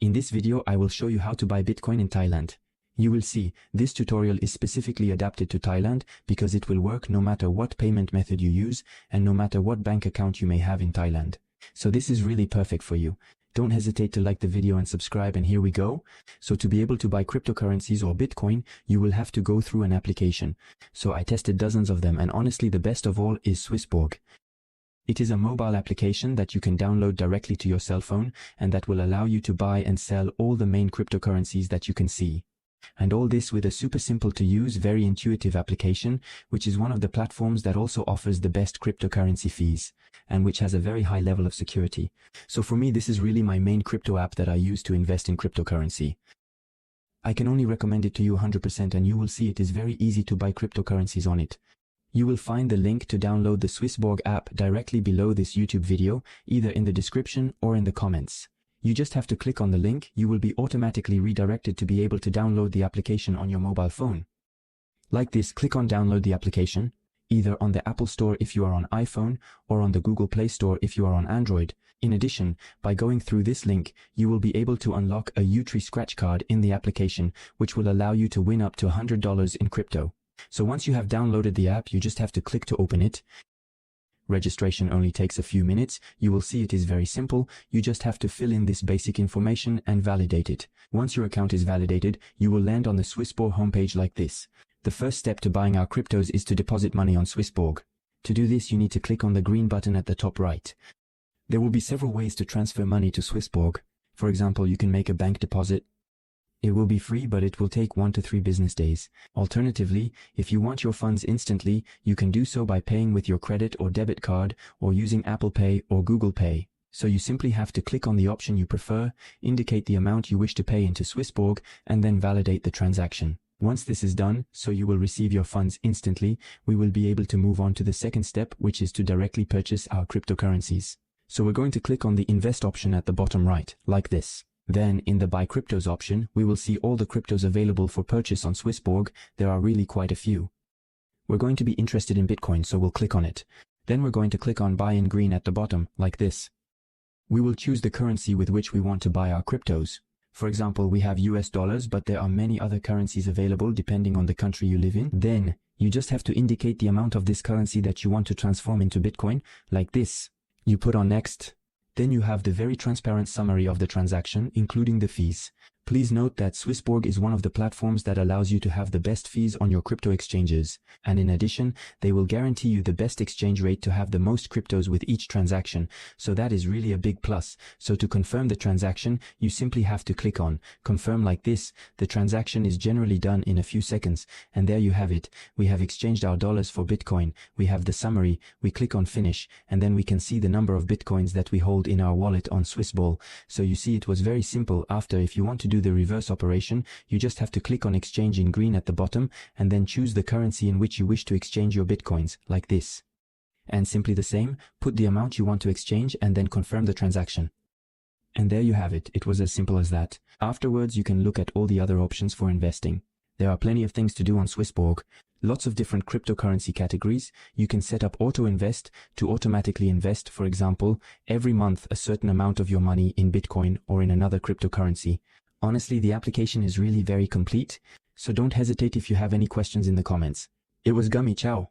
In this video I will show you how to buy Bitcoin in Thailand. You will see, this tutorial is specifically adapted to Thailand because it will work no matter what payment method you use and no matter what bank account you may have in Thailand. So this is really perfect for you. Don't hesitate to like the video and subscribe, and here we go. So to be able to buy cryptocurrencies or Bitcoin, you will have to go through an application. So I tested dozens of them, and honestly the best of all is Swissborg. It is a mobile application that you can download directly to your cell phone and that will allow you to buy and sell all the main cryptocurrencies that you can see. And all this with a super simple to use, very intuitive application, which is one of the platforms that also offers the best cryptocurrency fees and which has a very high level of security. So for me, this is really my main crypto app that I use to invest in cryptocurrency. I can only recommend it to you 100%, and you will see it is very easy to buy cryptocurrencies on it. You will find the link to download the Swissborg app directly below this YouTube video, either in the description or in the comments. You just have to click on the link. You will be automatically redirected to be able to download the application on your mobile phone. Like this, click on download the application, either on the Apple Store if you are on iPhone or on the Google Play Store if you are on Android. In addition, by going through this link, you will be able to unlock a U-Tree scratch card in the application, which will allow you to win up to $100 in crypto. So once you have downloaded the app, you just have to click to open it. Registration only takes a few minutes. You will see it is very simple. You just have to fill in this basic information and validate it. Once your account is validated, you will land on the Swissborg homepage like this. The first step to buying our cryptos is to deposit money on Swissborg. To do this, you need to click on the green button at the top right. There will be several ways to transfer money to Swissborg. For example, you can make a bank deposit. It will be free, but it will take 1 to 3 business days. Alternatively, if you want your funds instantly, you can do so by paying with your credit or debit card or using Apple Pay or Google Pay. So you simply have to click on the option you prefer, indicate the amount you wish to pay into Swissborg, and then validate the transaction. Once this is done, so you will receive your funds instantly, we will be able to move on to the second step, which is to directly purchase our cryptocurrencies. So we're going to click on the invest option at the bottom right, like this. Then, in the Buy Cryptos option, we will see all the cryptos available for purchase on Swissborg. There are really quite a few. We're going to be interested in Bitcoin, so we'll click on it. Then we're going to click on Buy in green at the bottom, like this. We will choose the currency with which we want to buy our cryptos. For example, we have US dollars, but there are many other currencies available depending on the country you live in. Then, you just have to indicate the amount of this currency that you want to transform into Bitcoin, like this. You put on Next. Then you have the very transparent summary of the transaction, including the fees. Please note that Swissborg is one of the platforms that allows you to have the best fees on your crypto exchanges. And in addition, they will guarantee you the best exchange rate to have the most cryptos with each transaction. So that is really a big plus. So to confirm the transaction, you simply have to click on Confirm like this. The transaction is generally done in a few seconds. And there you have it. We have exchanged our dollars for Bitcoin. We have the summary. We click on Finish. And then we can see the number of Bitcoins that we hold in our wallet on Swissborg. So you see it was very simple. After, if you want to do the reverse operation, you just have to click on Exchange in green at the bottom and then choose the currency in which you wish to exchange your Bitcoins, like this. And simply the same, put the amount you want to exchange and then confirm the transaction. And there you have it. It was as simple as that. Afterwards, you can look at all the other options for investing. There are plenty of things to do on Swissborg. Lots of different cryptocurrency categories. You can set up auto invest to automatically invest, for example, every month a certain amount of your money in Bitcoin or in another cryptocurrency. Honestly, the application is really very complete, so don't hesitate if you have any questions in the comments. It was Gummy, ciao.